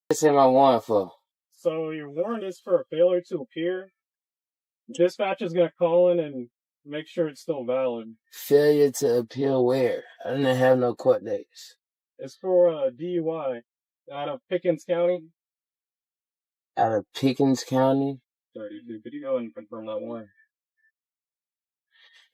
What's in my warrant for? So your warrant is for a failure to appear. Dispatch is going to call in and make sure it's still valid. Failure to appear where? I didn't have no court dates. It's for a DUI out of Pickens County. Out of Pickens County? Sorry, could you go and confirm that warrant?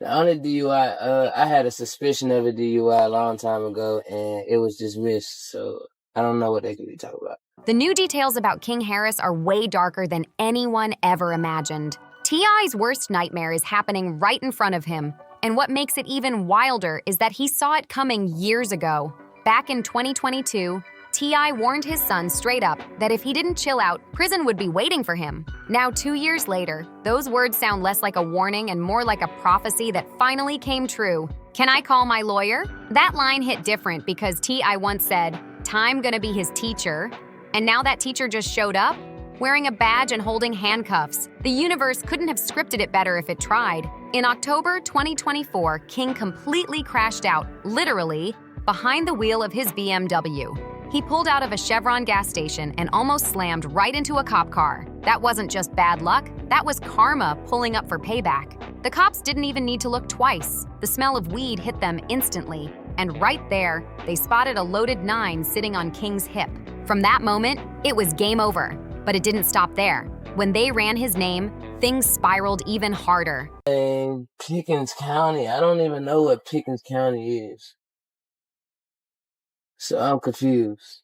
The only DUI, I had a suspicion of a DUI a long time ago, and it was dismissed, so I don't know what they could be talking about. The new details about King Harris are way darker than anyone ever imagined. T.I.'s worst nightmare is happening right in front of him, and what makes it even wilder is that he saw it coming years ago. Back in 2022, T.I. warned his son straight up that if he didn't chill out, prison would be waiting for him. Now, 2 years later, those words sound less like a warning and more like a prophecy that finally came true. Can I call my lawyer? That line hit different because T.I. once said, "Time gonna be his teacher," and now that teacher just showed up, wearing a badge and holding handcuffs. The universe couldn't have scripted it better if it tried. In October 2024, King completely crashed out, literally, behind the wheel of his BMW. He pulled out of a Chevron gas station and almost slammed right into a cop car. That wasn't just bad luck, that was karma pulling up for payback. The cops didn't even need to look twice. The smell of weed hit them instantly, and right there, they spotted a loaded 9 sitting on King's hip. From that moment, it was game over, but it didn't stop there. When they ran his name, things spiraled even harder. In Pickens County, I don't even know what Pickens County is. So I'm confused.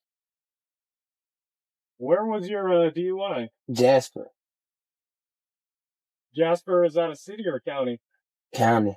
Where was your DUI? Jasper. Jasper, is that a city or county? County.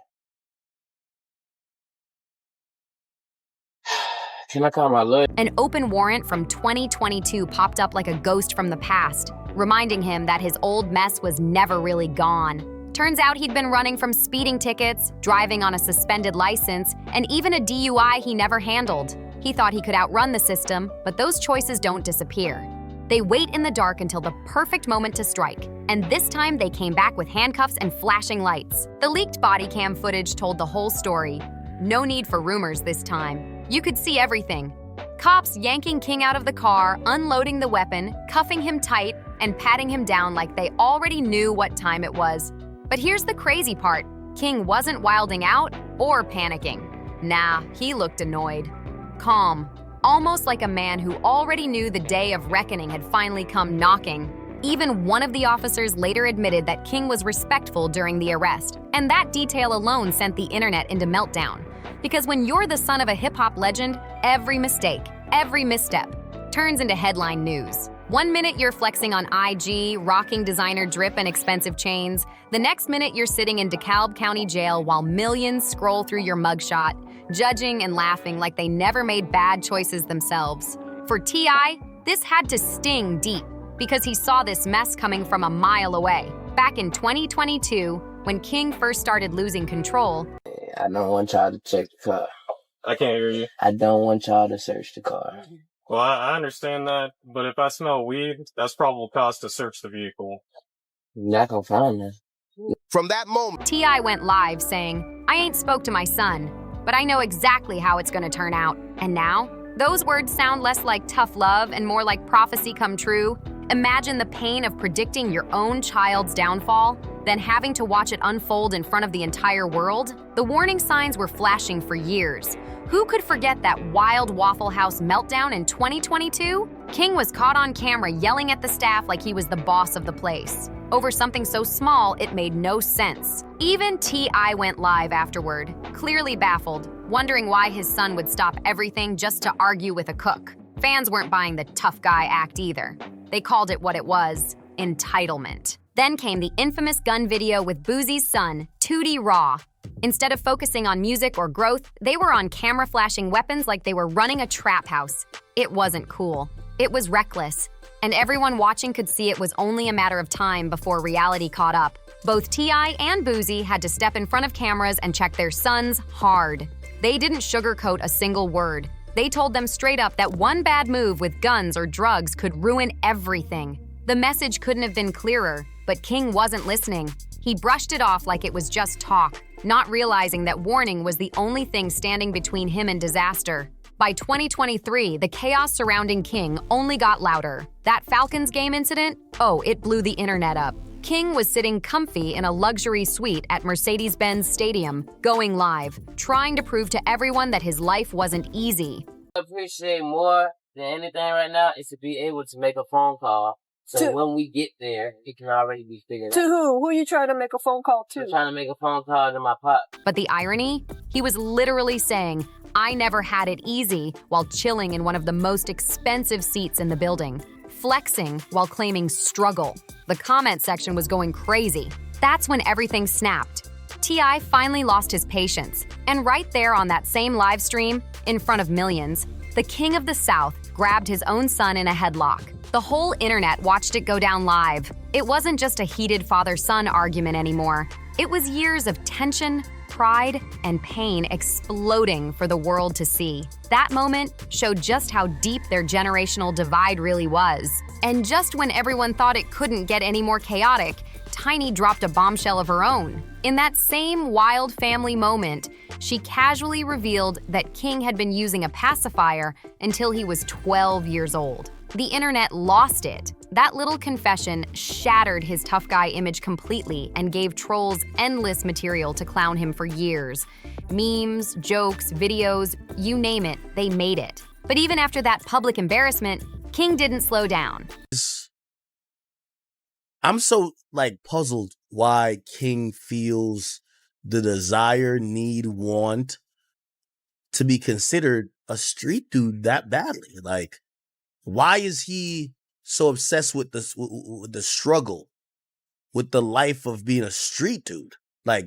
Can I call my lawyer? An open warrant from 2022 popped up like a ghost from the past, reminding him that his old mess was never really gone. Turns out he'd been running from speeding tickets, driving on a suspended license, and even a DUI he never handled. He thought he could outrun the system, but those choices don't disappear. They wait in the dark until the perfect moment to strike, and this time they came back with handcuffs and flashing lights. The leaked body cam footage told the whole story. No need for rumors this time. You could see everything. Cops yanking King out of the car, unloading the weapon, cuffing him tight, and patting him down like they already knew what time it was. But here's the crazy part. King wasn't wilding out or panicking. Nah, he looked annoyed. Calm, almost like a man who already knew the day of reckoning had finally come knocking. Even one of the officers later admitted that King was respectful during the arrest, and that detail alone sent the internet into meltdown. Because when you're the son of a hip-hop legend, every mistake, every misstep, turns into headline news. One minute you're flexing on IG, rocking designer drip and expensive chains. The next minute you're sitting in DeKalb County Jail while millions scroll through your mugshot, judging and laughing like they never made bad choices themselves. For T.I., this had to sting deep because he saw this mess coming from a mile away. Back in 2022, when King first started losing control, I don't want y'all to check the car. I can't hear you. I don't want y'all to search the car. Well, I understand that, but if I smell weed, that's probable cause to search the vehicle. You're not gonna find that. From that moment, T.I. went live saying, "I ain't spoke to my son, but I know exactly how it's gonna turn out." And now, those words sound less like tough love and more like prophecy come true. Imagine the pain of predicting your own child's downfall, then having to watch it unfold in front of the entire world. The warning signs were flashing for years. Who could forget that wild Waffle House meltdown in 2022? King was caught on camera yelling at the staff like he was the boss of the place. Over something so small, it made no sense. Even T.I. went live afterward, clearly baffled, wondering why his son would stop everything just to argue with a cook. Fans weren't buying the tough guy act either. They called it what it was, entitlement. Then came the infamous gun video with Boozie's son, Tootie Raw. Instead of focusing on music or growth, they were on camera flashing weapons like they were running a trap house. It wasn't cool. It was reckless. And everyone watching could see it was only a matter of time before reality caught up. Both T.I. and Boozie had to step in front of cameras and check their sons hard. They didn't sugarcoat a single word. They told them straight up that one bad move with guns or drugs could ruin everything. The message couldn't have been clearer, but King wasn't listening. He brushed it off like it was just talk, not realizing that warning was the only thing standing between him and disaster. By 2023, the chaos surrounding King only got louder. That Falcons game incident? Oh, it blew the internet up. King was sitting comfy in a luxury suite at Mercedes-Benz Stadium, going live, trying to prove to everyone that his life wasn't easy. I appreciate more than anything right now is to be able to make a phone call. So when we get there, it can already be figured out. To who? Who are you trying to make a phone call to? I'm trying to make a phone call to my pop. But the irony? He was literally saying, "I never had it easy," while chilling in one of the most expensive seats in the building, flexing while claiming struggle. The comment section was going crazy. That's when everything snapped. T.I. finally lost his patience, and right there on that same live stream, in front of millions, the King of the South grabbed his own son in a headlock. The whole internet watched it go down live. It wasn't just a heated father-son argument anymore. It was years of tension, pride, and pain exploding for the world to see. That moment showed just how deep their generational divide really was. And just when everyone thought it couldn't get any more chaotic, Tiny dropped a bombshell of her own. In that same wild family moment, she casually revealed that King had been using a pacifier until he was 12 years old. The internet lost it. That little confession shattered his tough guy image completely and gave trolls endless material to clown him for years. Memes, jokes, videos, you name it, they made it. But even after that public embarrassment, King didn't slow down. I'm so puzzled why King feels the desire, need, want to be considered a street dude that badly. Why is he so obsessed with the struggle, with the life of being a street dude?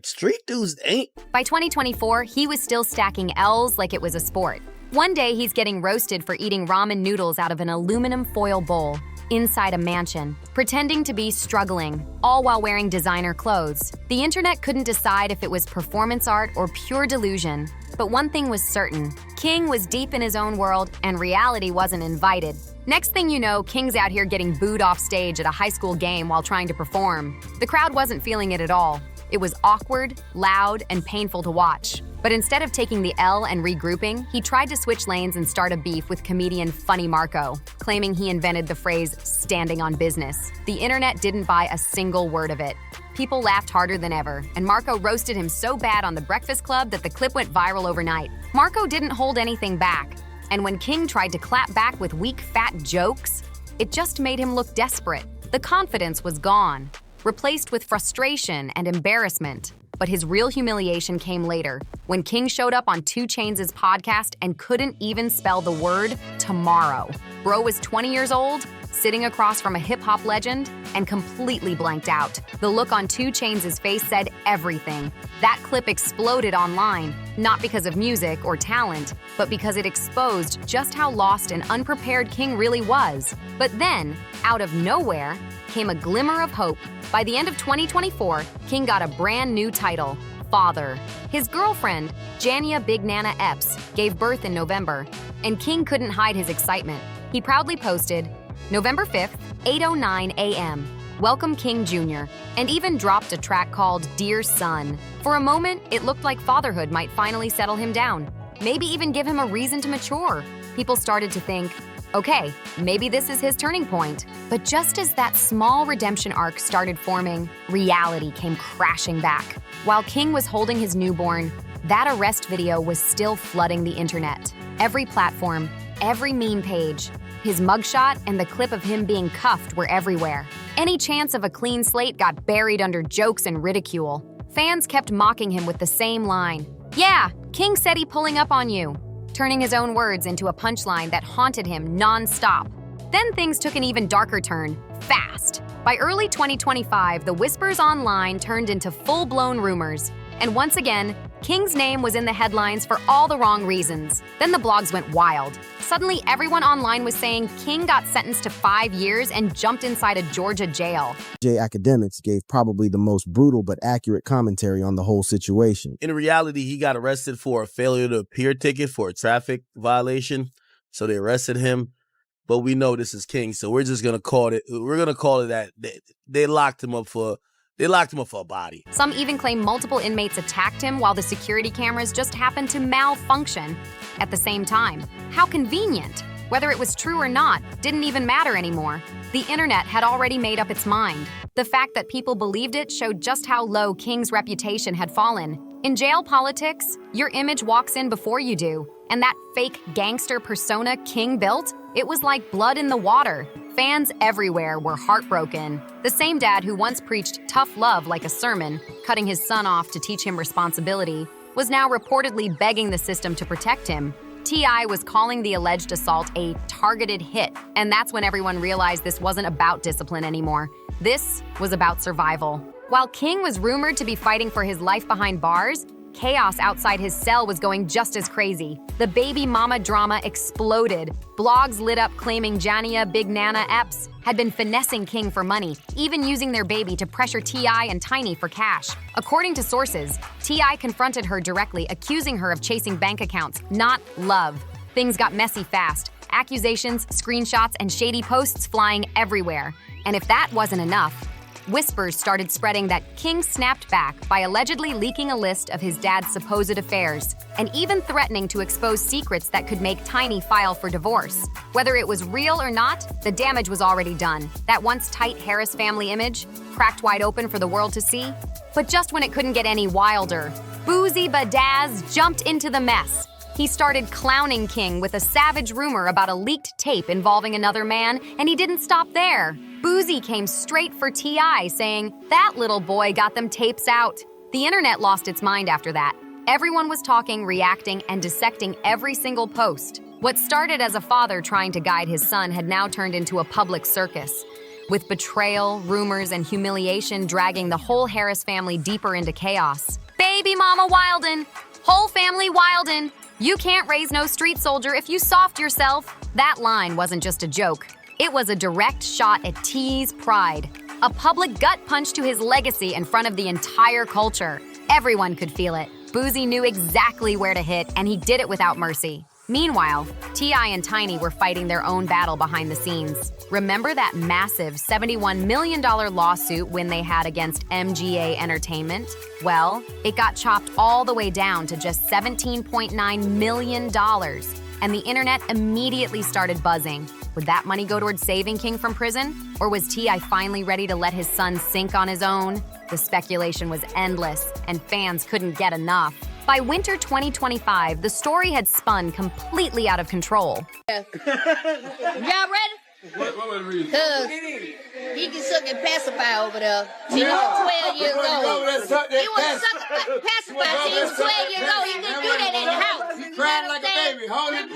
Street dudes ain't. By 2024, he was still stacking L's like it was a sport. One day, he's getting roasted for eating ramen noodles out of an aluminum foil bowl inside a mansion, pretending to be struggling, all while wearing designer clothes. The internet couldn't decide if it was performance art or pure delusion. But one thing was certain, King was deep in his own world and reality wasn't invited. Next thing you know, King's out here getting booed off stage at a high school game while trying to perform. The crowd wasn't feeling it at all. It was awkward, loud, and painful to watch. But instead of taking the L and regrouping, he tried to switch lanes and start a beef with comedian Funny Marco, claiming he invented the phrase standing on business. The internet didn't buy a single word of it. People laughed harder than ever, and Marco roasted him so bad on The Breakfast Club that the clip went viral overnight. Marco didn't hold anything back, and when King tried to clap back with weak, fat jokes, it just made him look desperate. The confidence was gone, replaced with frustration and embarrassment. But his real humiliation came later, when King showed up on 2 Chainz' podcast and couldn't even spell the word tomorrow. Bro was 20 years old, sitting across from a hip-hop legend, and completely blanked out. The look on 2 Chainz' face said everything. That clip exploded online, not because of music or talent, but because it exposed just how lost and unprepared King really was. But then, out of nowhere, came a glimmer of hope. By the end of 2024, King got a brand new title, Father. His girlfriend, Jania Big Nana Epps, gave birth in November, and King couldn't hide his excitement. He proudly posted, November 5th, 8:09 a.m., Welcome King Jr., and even dropped a track called Dear Son. For a moment, it looked like fatherhood might finally settle him down, maybe even give him a reason to mature. People started to think, okay, maybe this is his turning point. But just as that small redemption arc started forming, reality came crashing back. While King was holding his newborn, that arrest video was still flooding the internet. Every platform, every meme page, his mugshot and the clip of him being cuffed were everywhere. Any chance of a clean slate got buried under jokes and ridicule. Fans kept mocking him with the same line. Yeah, King said he pulling up on you, turning his own words into a punchline that haunted him non-stop. Then things took an even darker turn, fast. By early 2025, the whispers online turned into full-blown rumors. And once again, King's name was in the headlines for all the wrong reasons. Then the blogs went wild. Suddenly, everyone online was saying King got sentenced to 5 years and jumped inside a Georgia jail. Academics gave probably the most brutal but accurate commentary on the whole situation. In reality, he got arrested for a failure to appear ticket for a traffic violation. So they arrested him. But we know this is King, so we're just going to call it, that. They locked him up for They locked him up for a body. Some even claim multiple inmates attacked him while the security cameras just happened to malfunction at the same time. How convenient. Whether it was true or not didn't even matter anymore. The internet had already made up its mind. The fact that people believed it showed just how low King's reputation had fallen. In jail politics, your image walks in before you do. And that fake gangster persona King built, it was like blood in the water. Fans everywhere were heartbroken. The same dad who once preached tough love like a sermon, cutting his son off to teach him responsibility, was now reportedly begging the system to protect him. T.I. was calling the alleged assault a targeted hit, and that's when everyone realized this wasn't about discipline anymore. This was about survival. While King was rumored to be fighting for his life behind bars, chaos outside his cell was going just as crazy. The baby mama drama exploded. Blogs lit up claiming Jania Big Nana Epps had been finessing King for money, even using their baby to pressure T.I. and Tiny for cash. According to sources, T.I. confronted her directly, accusing her of chasing bank accounts, not love. Things got messy fast. Accusations, screenshots, and shady posts flying everywhere. And if that wasn't enough, whispers started spreading that King snapped back by allegedly leaking a list of his dad's supposed affairs, and even threatening to expose secrets that could make Tiny file for divorce. Whether it was real or not, the damage was already done. That once tight Harris family image, cracked wide open for the world to see. But just when it couldn't get any wilder, Boozy Badaz jumped into the mess. He started clowning King with a savage rumor about a leaked tape involving another man, and he didn't stop there. Boozy came straight for T.I., saying, "That little boy got them tapes out." The internet lost its mind after that. Everyone was talking, reacting, and dissecting every single post. What started as a father trying to guide his son had now turned into a public circus, with betrayal, rumors, and humiliation dragging the whole Harris family deeper into chaos. Baby mama Wilden! Whole family Wilden! You can't raise no street soldier if you soft yourself. That line wasn't just a joke. It was a direct shot at T's pride. A public gut punch to his legacy in front of the entire culture. Everyone could feel it. Boozy knew exactly where to hit, and he did it without mercy. Meanwhile, T.I. and Tiny were fighting their own battle behind the scenes. Remember that massive $71 million lawsuit win they had against MGA Entertainment? Well, it got chopped all the way down to just $17.9 million, and the internet immediately started buzzing. Would that money go towards saving King from prison? Or was T.I. finally ready to let his son sink on his own? The speculation was endless, and fans couldn't get enough. By winter 2025, the story had spun completely out of control. Y'all ready? What reason? Cause he can suck and pacify over there. He was 12 years old. He was sucking pacify till he was 12 years old. He couldn't do that in the house. He cried like a baby. Hold it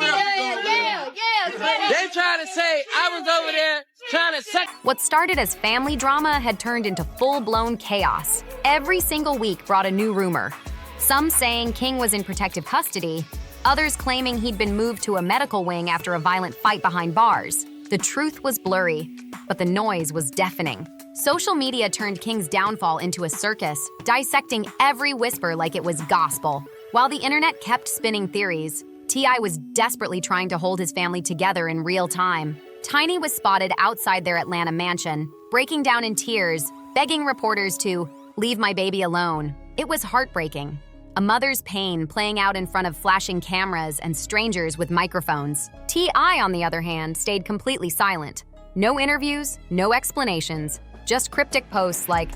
Yeah. They trying to say I was over there trying to suck. What started as family drama had turned into full-blown chaos. Every single week brought a new rumor. Some saying King was in protective custody, others claiming he'd been moved to a medical wing after a violent fight behind bars. The truth was blurry, but the noise was deafening. Social media turned King's downfall into a circus, dissecting every whisper like it was gospel. While the internet kept spinning theories, T.I. was desperately trying to hold his family together in real time. Tiny was spotted outside their Atlanta mansion, breaking down in tears, begging reporters to leave my baby alone. It was heartbreaking. A mother's pain playing out in front of flashing cameras and strangers with microphones. T.I., on the other hand, stayed completely silent. No interviews, no explanations, just cryptic posts like,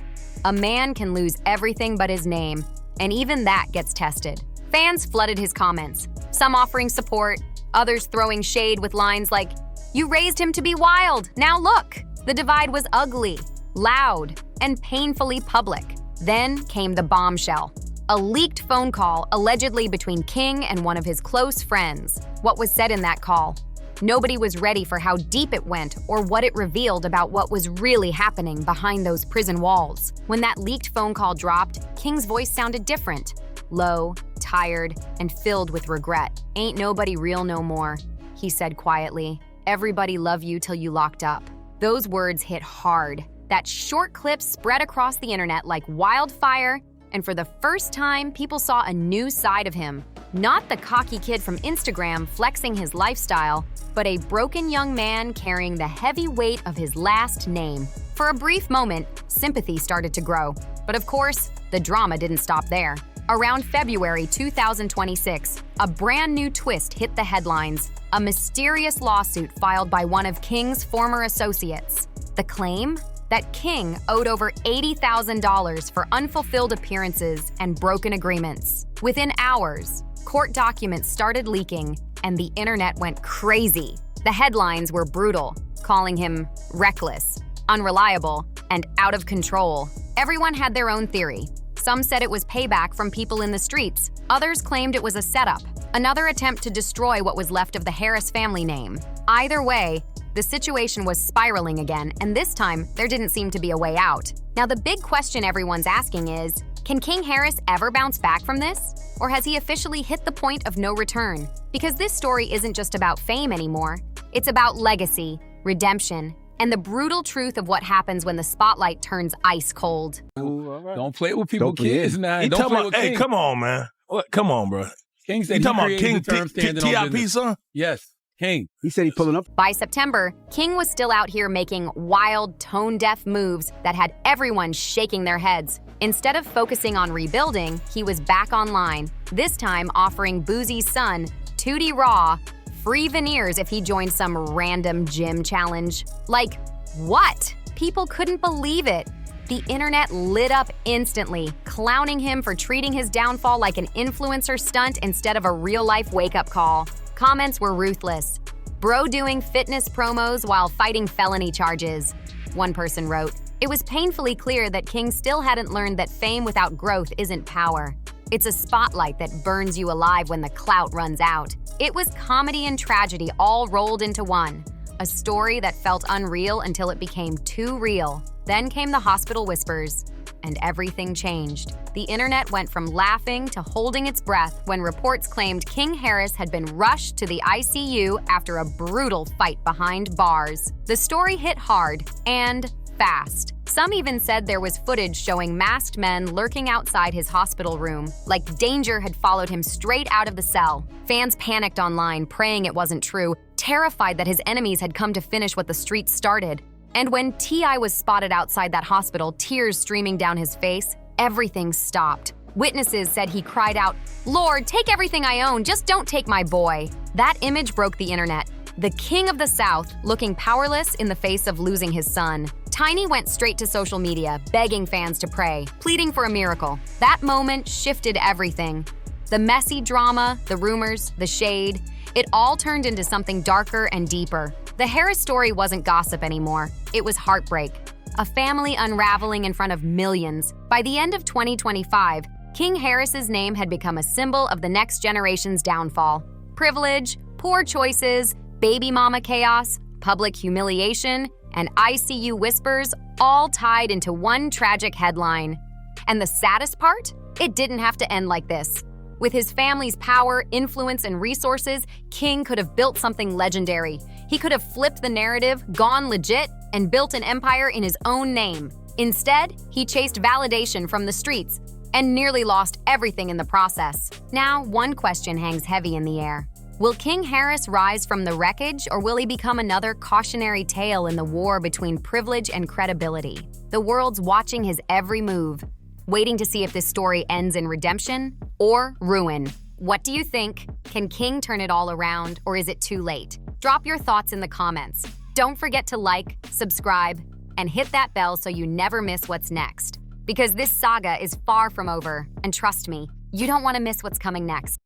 "A man can lose everything but his name, and even that gets tested." Fans flooded his comments, some offering support, others throwing shade with lines like, "You raised him to be wild, now look!" The divide was ugly, loud, and painfully public. Then came the bombshell. A leaked phone call allegedly between King and one of his close friends. What was said in that call? Nobody was ready for how deep it went or what it revealed about what was really happening behind those prison walls. When that leaked phone call dropped, King's voice sounded different. Low, tired, and filled with regret. "Ain't nobody real no more," he said quietly. "Everybody love you till you locked up." Those words hit hard. That short clip spread across the internet like wildfire, and for the first time, people saw a new side of him. Not the cocky kid from Instagram flexing his lifestyle, but a broken young man carrying the heavy weight of his last name. For a brief moment, sympathy started to grow. But of course, the drama didn't stop there. Around February 2026, a brand new twist hit the headlines. A mysterious lawsuit filed by one of King's former associates. The claim? That King owed over $80,000 for unfulfilled appearances and broken agreements. Within hours, court documents started leaking, and the internet went crazy. The headlines were brutal, calling him reckless, unreliable, and out of control. Everyone had their own theory. Some said it was payback from people in the streets. Others claimed it was a setup, another attempt to destroy what was left of the Harris family name. Either way, the situation was spiraling again, and this time, there didn't seem to be a way out. Now, the big question everyone's asking is, can King Harris ever bounce back from this? Or has he officially hit the point of no return? Because this story isn't just about fame anymore. It's about legacy, redemption, and the brutal truth of what happens when the spotlight turns ice cold. Don't play with people's Don't play. kids, man. He Don't talking play about, with hey, King. come on, man. What? Come on, bro. King said You he talking about created King the term standing on T.I.P., business. son? Yes, King. He said he pulling up. By September, King was still out here making wild, tone-deaf moves that had everyone shaking their heads. Instead of focusing on rebuilding, he was back online, this time offering Boozy's son, Tootie Raw, free veneers if he joined some random gym challenge. Like, what? People couldn't believe it. The internet lit up instantly, clowning him for treating his downfall like an influencer stunt instead of a real-life wake-up call. Comments were ruthless. Bro doing fitness promos while fighting felony charges, one person wrote. It was painfully clear that King still hadn't learned that fame without growth isn't power. It's a spotlight that burns you alive when the clout runs out. It was comedy and tragedy all rolled into one. A story that felt unreal until it became too real. Then came the hospital whispers, and everything changed. The internet went from laughing to holding its breath when reports claimed King Harris had been rushed to the ICU after a brutal fight behind bars. The story hit hard and fast. Some even said there was footage showing masked men lurking outside his hospital room, like danger had followed him straight out of the cell. Fans panicked online, praying it wasn't true, terrified that his enemies had come to finish what the streets started. And when T.I. was spotted outside that hospital, tears streaming down his face, everything stopped. Witnesses said he cried out, "Lord, take everything I own, just don't take my boy." That image broke the internet. The king of the South, looking powerless in the face of losing his son. Tiny went straight to social media, begging fans to pray, pleading for a miracle. That moment shifted everything. The messy drama, the rumors, the shade, it all turned into something darker and deeper. The Harris story wasn't gossip anymore. It was heartbreak. A family unraveling in front of millions. By the end of 2025, King Harris's name had become a symbol of the next generation's downfall. Privilege, poor choices, baby mama chaos, public humiliation, and ICU whispers all tied into one tragic headline. And the saddest part? It didn't have to end like this. With his family's power, influence, and resources, King could have built something legendary. He could have flipped the narrative, gone legit, and built an empire in his own name. Instead, he chased validation from the streets and nearly lost everything in the process. Now, one question hangs heavy in the air. Will King Harris rise from the wreckage, or will he become another cautionary tale in the war between privilege and credibility? The world's watching his every move, waiting to see if this story ends in redemption or ruin. What do you think? Can King turn it all around, or is it too late? Drop your thoughts in the comments. Don't forget to like, subscribe, and hit that bell so you never miss what's next. Because this saga is far from over, and trust me, you don't want to miss what's coming next.